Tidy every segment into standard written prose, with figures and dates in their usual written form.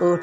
8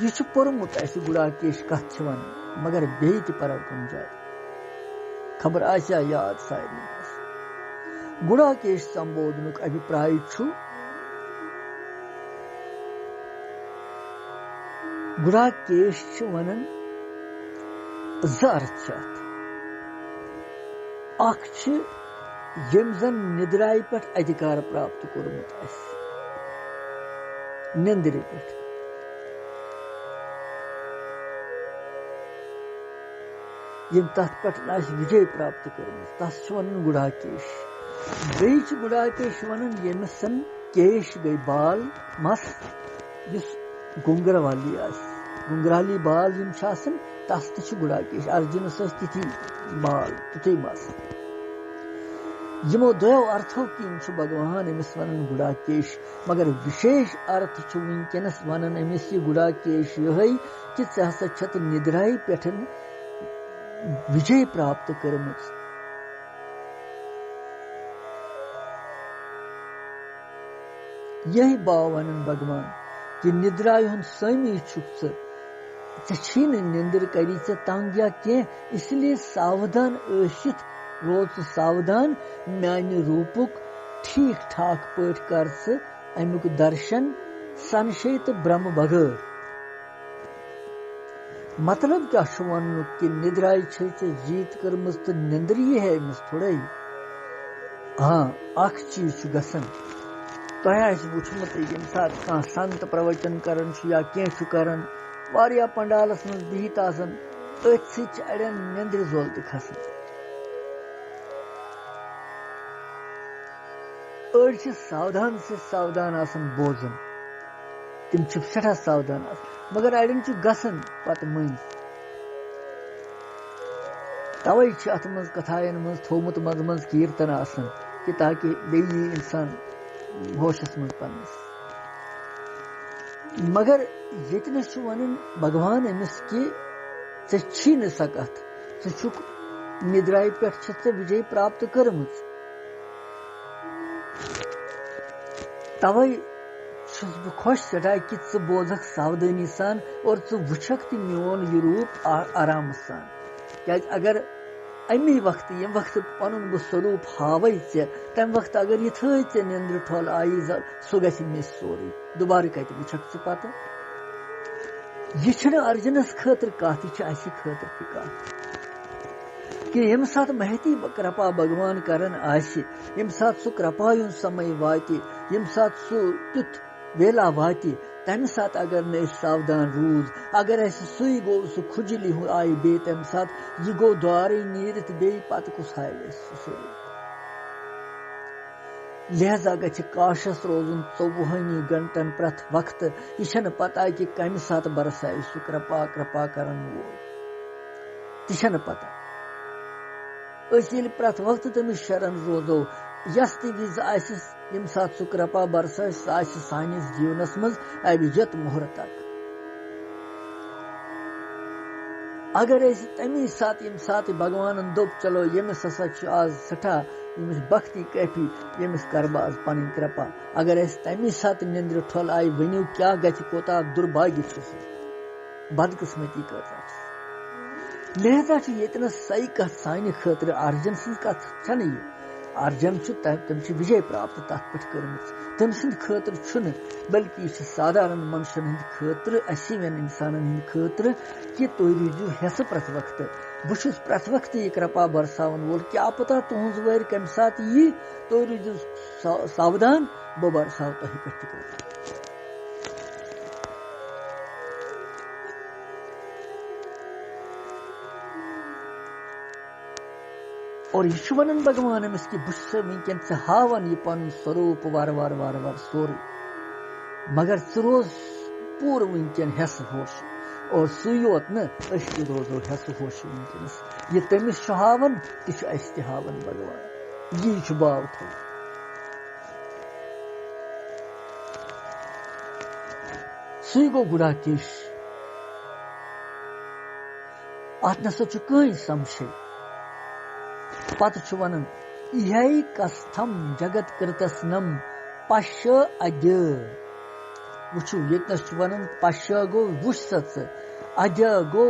یہ پورمت اس گڑاکیش کت مگر بیٚیہِ تہِ پرو کُنہِ جایہِ خبر آسیا یاد سارنٕے گڑاکیش سمبودنُک ابھیپراے چھُ گڑاکیش چھِ ونان زٕ ارتھ چھِ اتھ اکھ چھِ ییٚمۍ زن نِدرایہِ پٮ۪ٹھ ادھکار پراپت کوٚرمُت آسہِ نندرِ پٮ۪ٹھ ییٚمۍ تتھ پٮ۪ٹھ آسہِ وجے پراپت کٔرمٕژ تس چھِ ونان گڑاکیش بیٚیہِ چھِ گڑاکیش ونان ییٚمِس کیش گٔے بال مس یُس گُنگروالی آسہِ گُنگرالی بال یِم چھِ آسان تس تہِ چھِ گڑاکیش ارجُنس ٲسۍ تِتھی بال تِتھُے مس یِمو دۄیو ارتھو کِنۍ چھُ بھگوان أمِس ونان گڑاکیش مگر وِشیش ارتھ چھُ وٕنکیٚنس ونان أمِس یہِ گڑاکیش یِہوٚے کہِ ژٕ ہسا چھَتھ نِدرایہِ پٮ۪ٹھ وجے پراپت کٔرمٕژ یہی باو ونان بھگوان کہ نِدرایہِ ہُنٛد سٲمی چھُکھ ژٕ ژےٚ چھی نہٕ نِندٕر کری ژےٚ تنگ یا کینٛہہ اس لیے ساودان ٲسِتھ روز ژٕ ساودان میانہِ روٗپُک ٹھیٖک ٹھاک پٲٹھۍ کر ژٕ امیُک درشن سنشے تہٕ برٛمہٕ بغٲر مطلب کیا چھُ وننُک کہ نِدرایہِ چھے ژےٚ جیٖت کٔرمٕژ تہٕ نِندٕر یی ہے أمِس تھوڑے اکھ چیٖز چھُ گژھان تۄہہِ آسہِ وٕچھمُت ییٚمہِ ساتہٕ کانٛہہ سنت پروچن کران چھُ یا کینٛہہ چھُ کران واریاہ پنڈالس منٛز بِہِتھ آسان أتھۍ سۭتۍ چھِ اڑٮ۪ن نِندرِ زول تہِ کھسان أڑۍ چھِ ساودان سے ساودان آسان بوزان تِم چھِ سٮ۪ٹھاہ ساودان آسان مگر اڑٮ۪ن چھُ گژھان پتہٕ مٔنٛزۍ توے چھِ اتھ منٛز کتھاین منٛز تھوٚومُت منٛزٕ منٛزٕ کیٖرتن آسان کہِ تاکہِ بیٚیہِ یی انسان ہوشس منٛز پننس مگر ییٚتنس چھُ ونان بھگوان أمِس کہِ ژےٚ چھی نہٕ سۄ کتھ ژٕ چھُکھ نِدرایہِ پٮ۪ٹھ چھِتھ ژےٚ وجے پراپت کٔرمٕژ توے چھُس بہٕ خۄش سٮ۪ٹھاہ کہِ ژٕ بوزکھ ساودٲنی سان اور ژٕ وٕچھکھ تہِ میون یہِ روٗپ آرامہٕ سان کیازِ اگر امی وقتہٕ ییٚمہِ وقتہٕ پنُن بہٕ سوروٗپ ہاوے ژےٚ تمہِ وقتہٕ اگر یِتھٲے ژےٚ نِندرِ ٹھۄل آیی سُہ گژھِ مِس سورُے دُبارٕ کتہِ وٕچھکھ ژٕ پتہٕ یہِ چھُنہٕ ارجُنس خٲطرٕ کتھ یہِ چھِ اسہِ خٲطرٕ تہِ کتھ کہ ییٚمہِ ساتہٕ مہتی کرپا بھگوان کران آسہِ ییٚمہِ ساتہٕ سُہ کرپایُن سمے واتہِ ییٚمہِ ساتہٕ سُہ تیُتھ ویلا واتہِ تمہِ ساتہٕ اگر نہٕ أسۍ ساودان روٗز اگر اسہِ سُے گوٚو سُہ کھُجلی آیہِ بیٚیہِ تمہِ ساتہٕ یہِ گوٚو دوارٕے نیٖرِتھ بیٚیہِ پتہٕ کُس ہاوِ اَسہِ سُہ سورُے لہذا گژھِ کاشس روزُن 24 گنٹن پرٛٮ۪تھ وقتہٕ یہِ چھنہٕ پتہ کہِ کمہِ ساتہٕ برسایہِ سُہ کرپا کرن وول تہِ چھنہٕ پتہ أسۍ ییٚلہِ پرٛٮ۪تھ وقتہٕ تٔمِس شرن روزو یس تہِ وِزِ آسہِ ییٚمہِ ساتہٕ سُہ کرپا برسایہِ سُہ آسہِ سٲنِس جیٖونس منٛز ابھجت مُہرتک اگر أسۍ تمی ساتہٕ ییٚمہِ ساتہٕ بھگوانن دوٚپ چلو ییٚمِس ہسا چھُ آز سٮ۪ٹھاہ ییٚمِس بختی کٲفی ییٚمِس کربہٕ آز پنٕنۍ کرپا اگر أسۍ تمی ساتہٕ نِندرِ ٹھۄل آیہِ ؤنِو کیاہ گژھِ کوتاہ دُرباگہِ چھُ سُہ بدقٕسمتی کۭژاہ چھِ لہذا چھُ ییٚتنس سۄے کتھ سانہِ خٲطرٕ ارجن سٕنٛز کتھ چھنہٕ یہِ ارجن چھُ تٔمۍ چھِ وجے پراپت تتھ پٮ۪ٹھ کٔرمٕژ تٔمۍ سٕنٛدِ خٲطرٕ چھُنہٕ بلکہِ یہِ چھِ سادھارن منشن ہٕنٛدِ خٲطرٕ اَسہِ ہِوٮ۪ن انسانن ہٕنٛدِ خٲطرٕ کہِ تُہۍ روٗزِو ہٮ۪سہٕ پرٛٮ۪تھ وقتہٕ بہٕ چھُس پرٛٮ۪تھ وقتہٕ یہِ کرپا برساون وول کیاہ پتہ تُہنٛز وٲرۍ کمہِ ساتہٕ یی تُہۍ روٗزِو ساودان بہٕ برساو تۄہہِ پٮ۪ٹھ تہِ کرپا اور یہ چھُ ونان بھگوان أمِس کہِ بہٕ چھُسے وٕنکیٚن ژےٚ ہاوان یہِ پنُن سوروٗپ وارٕ وارٕ سورُے مگر ژٕ روز پوٗرٕ وٕنکیٚن ہٮ۪سہٕ ہوش اور سُے یوت نہٕ أسۍ تہِ روزو ہٮ۪سہٕ ہوش وٕنکیٚنس یہِ تٔمِس چھُ ہاوان تہِ چھُ اَسہِ تہِ ہاوان بھگوان یی چھُ باو تھوٚومُت سُے گوٚو گُڈاکیش اتھ نسا چھُ کٕہٕنۍ سمشے پتہٕ چھُ ونان ایکستھم جگت کرتسنم پش ادِ وچھو یتنس چھ ونان پشا گو وچھ سا ژٕ اجا گو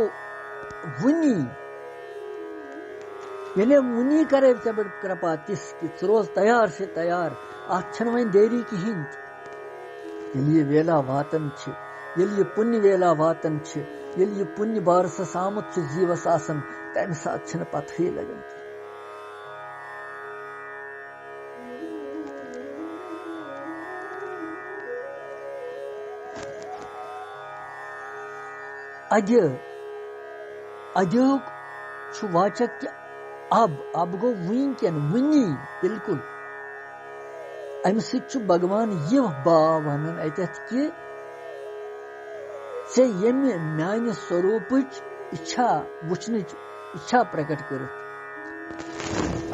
ونی یعنی ونی کرے ژے بڑ کرپا تس کہ ژٕ روز تیار سے تیار اتھ چھنہ وۄنۍ دیری کہین ییٚلہِ یہِ ویلا واتان چھ ییٚلہِ یہِ پُنہِ ویلا واتان چھ ییٚلہِ یہِ پُنہِ بارسس آمُت چھُ زیٖوس آسان تمہِ ساتہٕ چھنہٕ پتہٕے لگان ادیُک چھُ واچک کہ اب گو ونکین ونی بالکل امہ سۭتۍ چھُ بھگوان یہِ ونان اتیتھ کہ ژےٚ ییٚمہِ میانہِ سوروپٕچ اچھا وٕچھنٕچ اچھا پرکٹ کٔرِتھ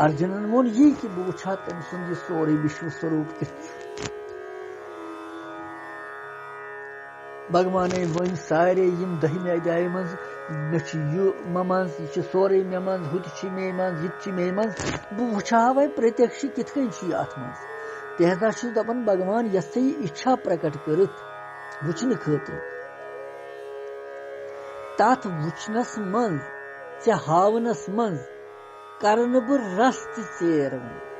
ارجُنن ووٚن یی کہ بہٕ وٕچھٕ ہا تٔمۍ سُنٛد یہِ سورُے وشو سوروپ کیُتھ چھُ بھگوانے ؤنۍ سارے یِم دٔہمہِ ادیایہِ منٛز مےٚ چھُ یہِ مےٚ منٛز یہِ چھُ سورُے مےٚ منٛز ہُہ تہِ چھُ مے منٛز یہِ تہِ چھُ مے منٛز بہٕ وٕچھٕ ہا وۄنۍ پرٛتیکشی کِتھ کٔنۍ چھُ یہِ اتھ منٛز لہذا چھُس دپان بھگوان یۄس ژےٚ یہِ اِچھا پرکٹ کٔرِتھ وٕچھنہٕ خٲطرٕ تتھ وٕچھنس منٛز ژےٚ ہاونس منٛز کرٕ نہٕ بہٕ رس تہِ ژیر وۄنۍ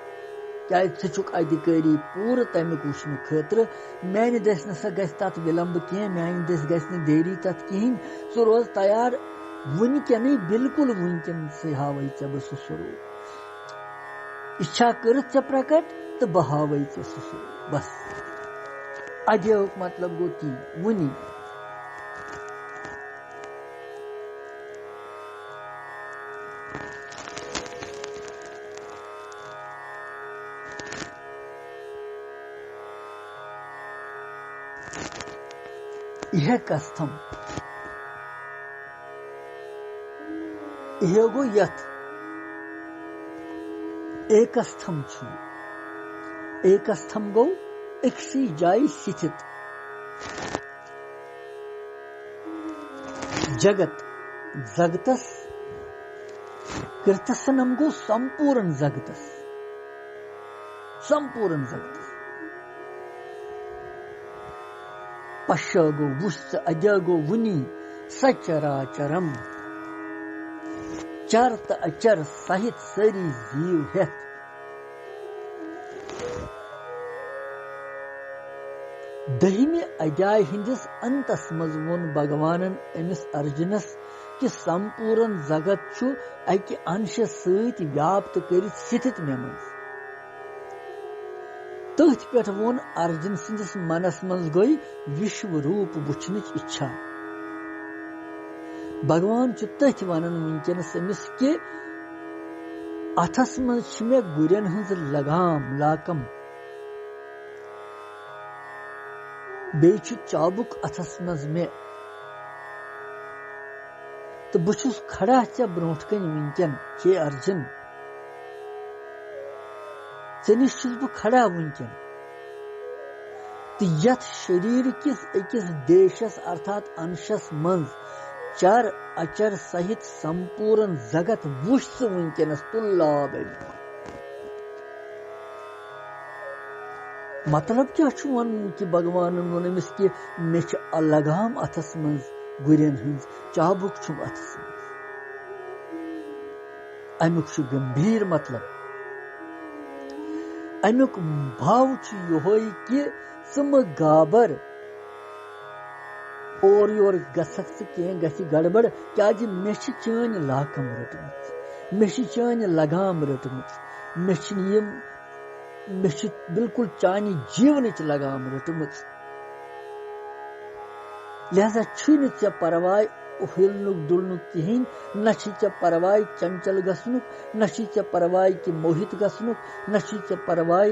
کیازِ ژٕ چھُکھ ادھکٲری پوٗرٕ تمیُک وٕچھنہٕ خٲطرٕ میانہِ دٔسۍ نسا گژھِ تتھ ولمبہٕ کینٛہہ میانہِ دٔسۍ گژھِ نہٕ دیری تتھ کہیٖنۍ ژٕ روز تیار ونکیٚنٕے بالکل ونکیٚنسٕے ہاوے ژےٚ بہٕ سُہ سوروپ اچھا کٔرِتھ ژےٚ پرکٹ تہٕ بہٕ ہاوے ژےٚ سُہ سوروپ بس ادیُک مطلب گوٚو تی ونی یہ کستھم یہ گو یتھ ایکستھم چھُ ایکستھم گو أکسٕے جایہِ ستھِت جگت زگتس کِرتسنم گو سمپوٗرن زگتس پشا گو وُچھ ژٕ ادیا گو ونی سچراچرم چر تہٕ اچر سہِت سٲری زیٖو ہیتھ دٔہمہِ ادیاے ہٕنٛدِس انتس منٛز ووٚن بھگوانن أمِس ارجُنس کہ سمپوٗرن زگت چھُ اکہِ انشہٕ سۭتۍ ویاپتہٕ کٔرِتھ ستھِت مےٚ منٛز تٔتھۍ پٮ۪ٹھ ووٚن ارجُن سٕنٛدِس منس منٛز گٔے وشو روٗپ وٕچھنٕچ اِچھا بھگوان چھُ تٔتھۍ ونان ونکیٚنس أمِس کہ اتھس منٛز چھِ مےٚ گُرٮ۪ن ہٕنٛز لگام لاکم بیٚیہِ چھُ چابُک اتھس منٛز مےٚ تہٕ بہٕ چھُس کھڑا ژےٚ برونٛٹھ کنہِ ونکیٚن ہے ارجُن ژےٚ نِش چھُس بہٕ کھڑا ونکیٚن تہٕ یتھ شریٖر کِس أکِس دیشس ارتھات انشس منٛز چر اچر سہِت سمپوٗرن زگت وٕچھ ژٕ ونکیٚنس تُلاب مطلب کیاہ چھُ ونُن کہ بھگوانن ووٚن أمِس کہ مےٚ چھِ لگام اتھس منٛز گُرٮ۪ن ہٕنٛز چابُک چھُم اتھس منٛز امیُک چھُ گمبھیٖر مطلب امیُک بھاو چھُ یِہوے کہ ژٕ مہٕ گابر اور یور گژھکھ ژٕ کینٛہہ گژھِ گڑبڑ کیازِ مےٚ چھِ چٲنۍ لاکم رٔٹمٕژ مےٚ چھِ چٲنۍ لگام رٔٹمٕژ مےٚ چھِ بالکل چانہِ جیونٕچ لگام رٔٹمٕژ لہذا چھُے نہٕ ژےٚ پرواے ہِلنُک ڈُلنُک کہیٖنۍ نہ چھُے ژےٚ پرواے چنچل گژھنُک نہ چھُے ژےٚ پرواے کہ موہِت گژھنُک نہ چھُے ژےٚ پرواے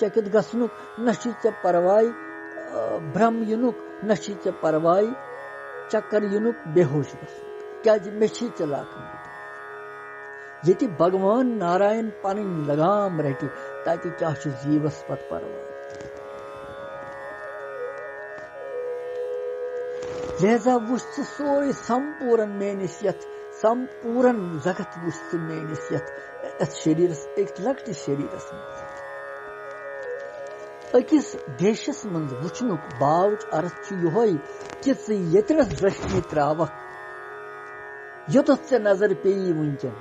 چکِت گژھنُک نہ چھُے ژےٚ پرواے برٛم یِنُک نہ چھُے ژےٚ پرواے چکر یِنُک بے ہوش گژھنُک کیازِ مےٚ چھے ژےٚ لاکم ییٚتہِ بھگوان نارائن پنٕنۍ لگام رٹہِ تتہِ کیاہ چھُ زیٖوس پتہٕ پرواے لہذا وٕچھ ژٕ سورُے سمپوٗرن میٲنِس یتھ سمپوٗرن زگت وٕچھ ژٕ میٲنِس یتھ شریٖرس أکۍ لۄکٹِس شریٖرس منٛز أکِس دیشس منٛز وٕچھنُک باوچ عرض چھُ یِہوے کہِ ژٕ ییٚتنس درٛشٹی تراوکھ یوٚتَتھ ژےٚ نظر پیٚیی وٕنکٮ۪ن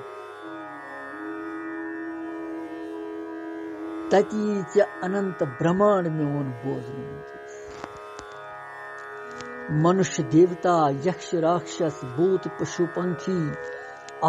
تتہِ یی ژےٚ اننت برہمانڈ میون بوزنہٕ وٕنکٮ۪نس منُشیہ دیوتا یکش راکشس بھوت پشو پنکھی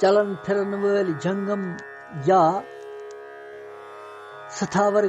چلن پھرن وٲلۍ جنگم یا ستھاور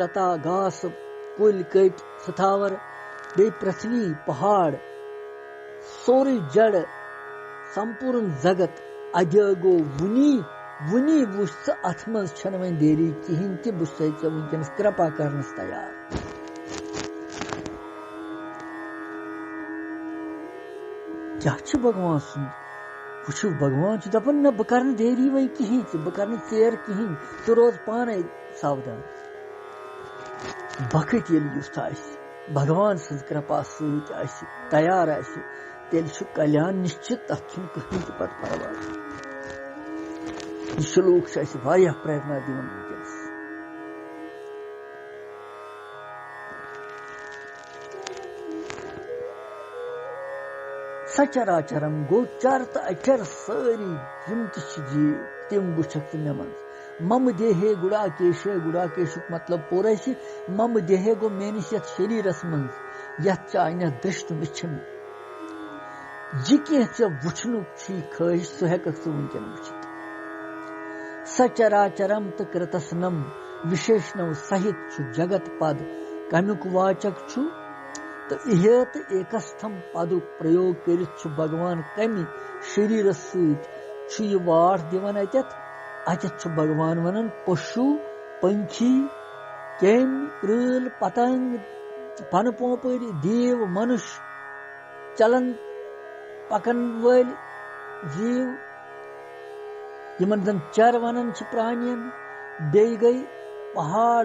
لتا گاسہٕ کُلۍ کٔٹۍ ستھاور بیٚیہِ پرٛتھوی پہاڑ سورُے جڑ سمپوٗرن زگت اَدِ گوٚو وُنی وٕچھ ژٕ اتھ منٛز چھنہٕ وۄنۍ دیری کِہیٖنۍ تہِ بہٕ چھُسے ژےٚ وٕنکٮ۪نس کرپا کرنس تیار کیٛاہ چھُ بھگوان سُنٛد وٕچھِو بھگوان چھُ دپان نہ بہٕ کرٕ نہٕ دیری وۄنۍ کِہیٖنۍ تہِ بہٕ کرٕ نہٕ ژیر کِہیٖنۍ ژٕ روز پانے ساودان وقت ییٚلہِ یُتھ آسہِ بھگوان سٕنٛز کرپا سۭتۍ آسہِ تیار آسہِ تیٚلہِ چھُ کلیان نِشچِت تتھ چھُنہٕ کٕہٕنۍ تہِ پتہٕ پرواے یہ شلوک چھُ اَسہِ واریاہ پریرنا دِوان وٕنکٮ۪نس سچراچرم گوٚو چر تہٕ اچر سٲری یِم تہِ چھِ جیٖو تِم وٕچھکھ ژٕ مےٚ منٛز مم دیہے گُڑاکیشُک مطلب پوٚر اَسہِ مم دیہے گوٚو میٲنِس یتھ شریٖرس منٛز یتھ چانٮ۪تھ درشٹ وٕچھِم یہِ کینٛہہ ژےٚ وٕچھنُک چھُے خٲہِش سُہ ہٮ۪ککھ ژٕ وٕنکٮ۪ن وٕچھِتھ سچراچرم تہٕ کرتسنم وِشیشنو سہِت چھُ جگت پد کمیُک واچک چھُ تہٕ اِہے تہٕ ایکستھم پدُک پرٛیوگ کٔرِتھ چھُ بھگوان کمہِ شریٖرس سۭتۍ چھُ یہِ واٹھ دِوان اتٮ۪تھ چھُ بھگوان ونان پشوٗ پنکھی کیٚمۍ کرۭل پتنگ پنہٕ پوپٕرۍ دیو منُش چلن پکن وٲلۍ جیٖو یِمن زن چر ونان چھِ پرانین بیٚیہِ گٔے پہاڑ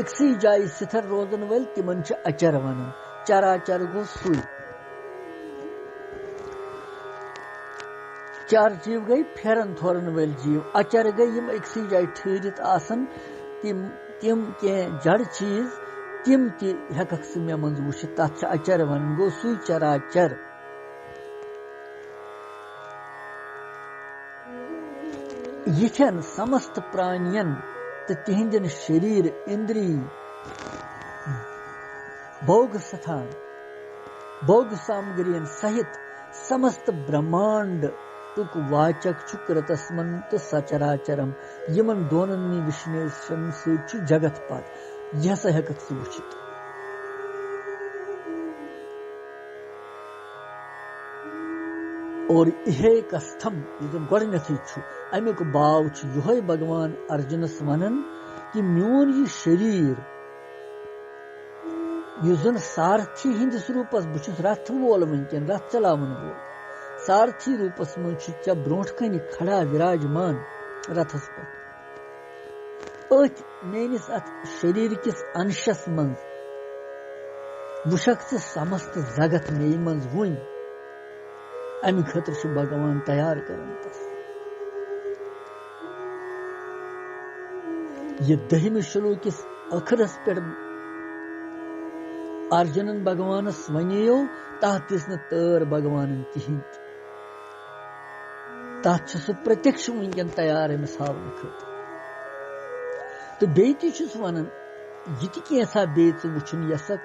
أکسٕے جایہِ سِتھر روزن وٲلۍ تِمن چھِ اچر ونان چراچر گوٚو سُے چار جیٖو گٔے پھیرن تھورن وٲلۍ جیٖو اچر گٔے یِم أکسٕے جایہِ ٹھہرِتھ آسان تِم کینٛہہ جڑ چیٖز تِم تہِ ہٮ۪ککھ ژٕ مےٚ منٛز وٕچھِتھ تتھ چھِ اچر ونان گوٚو سُے چراچر یِتھٮ۪ن سمست پرانین تہٕ تِہنٛدٮ۪ن شریٖر اِندری بوگ ستھان بوگ سامگرین سہِت سمست برہمانڈ تُک واچک چھُ کرتسمن تہٕ سچراچرم یِمن دوننی وشنیشن سۭتۍ چھُ جگت پد یہِ ہسا ہٮ۪ککھ ژٕ وٕچھِتھ اور اِہے کستھم یُس زن گۄڈٕنیتھٕے چھُ امیُک باو چھُ یِہوے بھگوان ارجُنس ونان کہِ میون یہِ شریٖر یُس زن سارتھی ہٕنٛدِس روٗپس بہٕ چھُس رتھ وول وٕنکٮ۪ن رتھ چلاون وول سارتھی روٗپس منٛز چھُ ژےٚ برونٛٹھ کنہِ کھڑا وِراجمان رتھس پٮ۪ٹھ أتھۍ میٲنِس اتھ شریٖر کِس انشس منٛز وٕچھکھ ژٕ سمست زگت مے منٛز وُنۍ امہِ خٲطرٕ چھُ بھگوان تیار کران تس یہِ دٔہمہِ شلوکِس ٲخرس پٮ۪ٹھ ارجُنن بھگوانس وَنیو تتھ دِژ نہٕ تٲر بھگوانن کِہیٖنۍ تہِ تتھ چھُ سُہ پرٛتیکش وٕنکٮ۪ن تیار أمِس ہاونہٕ خٲطرٕ تہٕ بیٚیہِ تہِ چھُس ونان یہِ تہِ کینٛژھا بیٚیہِ ژٕ وٕچھُن یژھکھ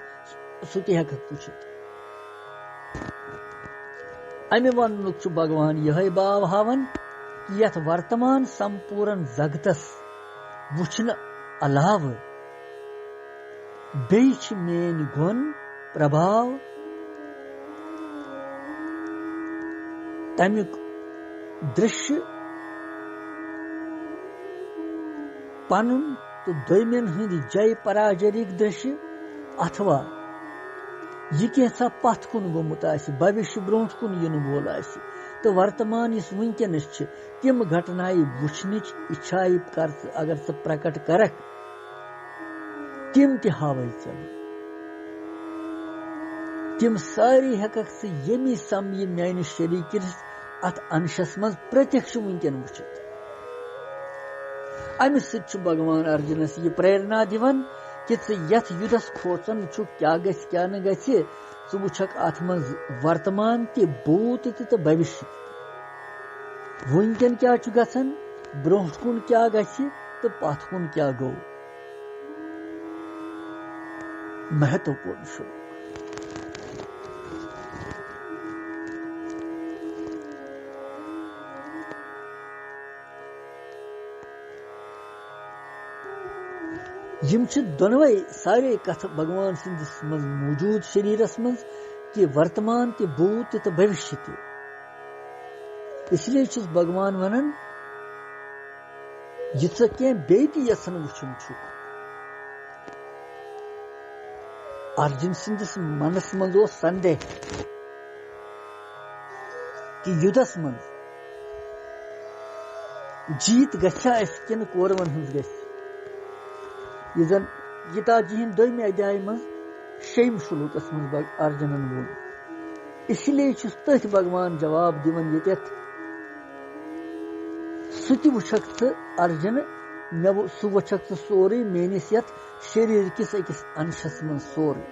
سُہ تہِ ہٮ۪ککھ وٕچھِتھ امہِ وننُک چھُ بھگوان یِہوے باو ہاوان کہِ یتھ ورتمان سمپوٗرن زگتس وٕچھنہٕ علاوٕ بیٚیہِ چھِ میٲنۍ گۄن پربھاو تمیُک درشیہ پنُن تہٕ دویمٮ۪ن ہٕنٛدۍ جے پراجرٕکۍ درشیہ اتھوا یہِ کینٛژھا پتھ کُن گوٚمُت آسہِ بھوشیہ برونٛٹھ کُن یِنہٕ وول آسہِ تہٕ ورتمان یُس وٕنکٮ۪نس چھِ تِم گھٹنایہِ وٕچھنٕچ اِچھایہِ کر ژٕ اگر ژٕ پرکٹ کرکھ تِم تہِ ہاوے ژےٚ بہٕ تِم سٲری ہٮ۪ککھ ژٕ ییٚمی سمیہِ میانہِ شریٖکِس اتھ انشس منٛز پرٛتیکش وٕنکٮ۪ن وٕچھِتھ امہ سۭتۍ چھُ بھگوان ارجنس یہ پریرنا دِوان کہ ژٕ یتھ یُدھس کھوژان چھُکھ کیاہ گژھِ کیاہ نہٕ گژھِ ژٕ وٕچھکھ اتھ منٛز ورتمان تہِ بھوٗت تہِ تہٕ بھوشیہ تہِ وٕنکٮ۪ن کیاہ چھُ گژھان برونٛٹھ کُن کیاہ گژھِ تہٕ پتھ کُن کیاہ گوٚو مہتوپورن شلوک یم چھ دونوے سارے کتھ بھگوان سندس مز موجود شریرس مز کہ ورتمان تہ بھوت تہ بھوشیہ تہ اس لیے چھس بھگوان ونان یہ ژٕ کینٛہہ بیٚیہِ تہِ یژھان وٕچھُن چھُکھ ارجن سندس منس مز اوس سندیہ کہ یُدھس مز جیت گژھیا اسہِ کِنہٕ کورون ہٕنٛز گژھِ یہ زن گیتا جی ہند دویمہِ ادھیاے مز شیٚیِم شلوکس مز ارجنن ووٚن اسی لیے چھُس تٔتھۍ بھگوان جواب دِوان ییٚتٮ۪تھ سُہ تہِ وٕچھکھ ژٕ ارجن سُہ وٕچھکھ ژٕ سورُے میٲنِس یتھ شریر کِس أکِس انشس منٛز سورُے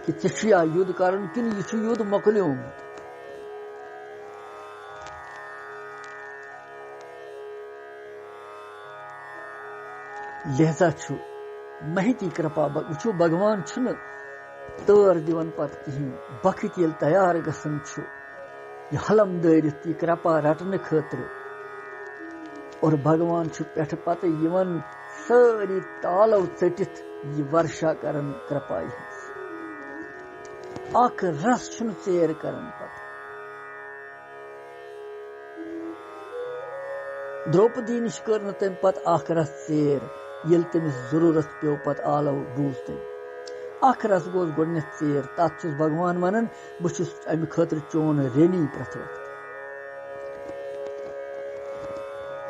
کہ ژےٚ چھُیا یُد کرُن کِنہٕ یہِ چھُ یُد مۄکلیومُت لہذا چھُ مہتی کرپا وٕچھو بھگوان چھُنہٕ تٲر دِوان پتہٕ کِہیٖنۍ بخت ییٚلہِ تیار گژھان چھُ یہِ حلم دٲرِتھ یہِ کرپا رٹنہٕ خٲطرٕ اور بھگوان چھُ پٮ۪ٹھٕ پتہٕ یِوان سٲری تالو ژٔٹِتھ یہِ ورشا کران کرپایہِ ہٕنٛز اکھ رس چھُنہٕ ژیر کران پتہٕ دروپدی نِش کٔر نہٕ تٔمۍ پتہٕ اکھ رس ژیر ییٚلہِ تٔمِس ضروٗرت پیٚو پتہٕ آلو بوٗز تٔمۍ اکھ رس گوٚژھ گۄڈٕنیتھ ژیر تتھ چھُس بھگوان ونان بہٕ چھُس امہِ خٲطرٕ چون رینی پرٛٮ۪تھ وقتہٕ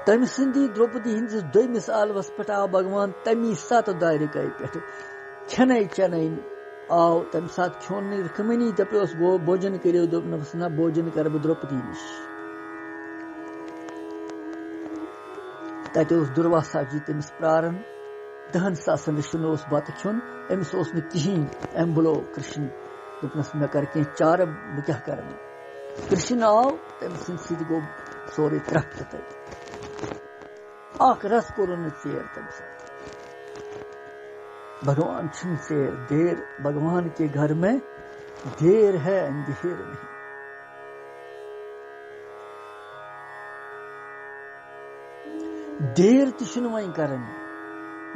تٔمۍ سٕنٛدی دروپدی ہٕنٛدِس دویمِس آلوس پٮ۪ٹھ آو بھگوان تمی ساتہٕ دارِکاے پٮ۪ٹھٕ کھٮ۪نے چٮ۪نے آو تمہِ ساتہٕ کھیوٚن نہٕ رِکھمنی دپیوس گوٚو بوجن کٔرِو دوٚپنس نہ بوجن کرٕ بہٕ دروپدی نِش تتہِ اوس دُرواسا جی تٔمِس پراران 10 ساسن رِشن اوس بتہٕ کھیوٚن أمِس اوس نہٕ کِہیٖنۍ أمۍ بُلو کرشن دوٚپنس مےٚ کر کینٛہہ چارٕ بہٕ کیٛاہ کرٕ کرشن آو تٔمۍ سٕنٛدِ سۭتۍ گوٚو سورُے ترٛپھ تتہِ اکھ رس کوٚرُن نہٕ ژیر تمہِ ساتہٕ بھگوان چھُنہٕ ژیر دیر بھگوان کے گھر میں دیر ہے اندھیر نہیں دیر تہِ چھُنہٕ وۄنۍ کران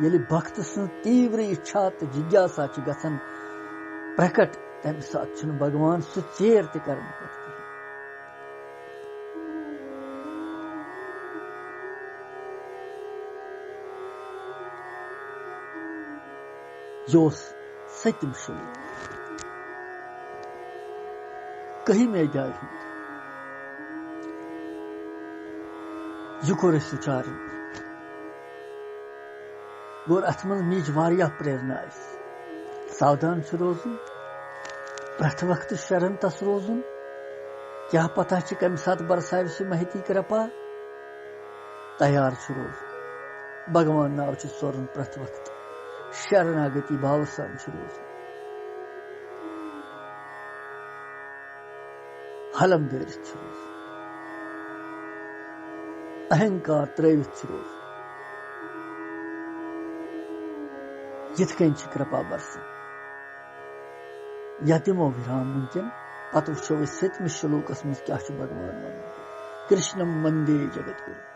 ییٚلہِ بختہٕ سٕنٛز تیٖور اِچھا تہٕ جِگیاسا چھِ گژھان پرٛکٹ تمہِ ساتہٕ چھُنہٕ بھگوان سُہ ژیر تہِ کران پتہٕ کِہیٖنۍ یہ اوس 7م شلوک 1ہمہِ ادھیاے ہُنٛد یہ کوٚر أسۍ وٕچھارن اور اتھ منٛز میٖج واریاہ پریرنا اسہِ ساودان چھُ روزُن پرٛٮ۪تھ وقتہٕ شرنتس روزُن کیٛاہ پتہ چھِ کمہِ ساتہٕ برساوِ سُہ مہتی کرپا تیار چھُ روزُن بھگوان ناو چھُ سورُن پرٛٮ۪تھ وقتہٕ شرناگتی بھاو سان چھُ روزُن حلم دٲرِتھ چھُ روزُن اہنکار ترٲوِتھ چھُ روزُن یِتھ کٔنۍ چھِ کرپا برسان یا دِمو وِرام وٕنکٮ۪ن پتہٕ وٕچھو أسۍ 7مہِ شلوکس منٛز کیٛاہ چھُ بھگوان ونان کرشنم وندے جگت گُرو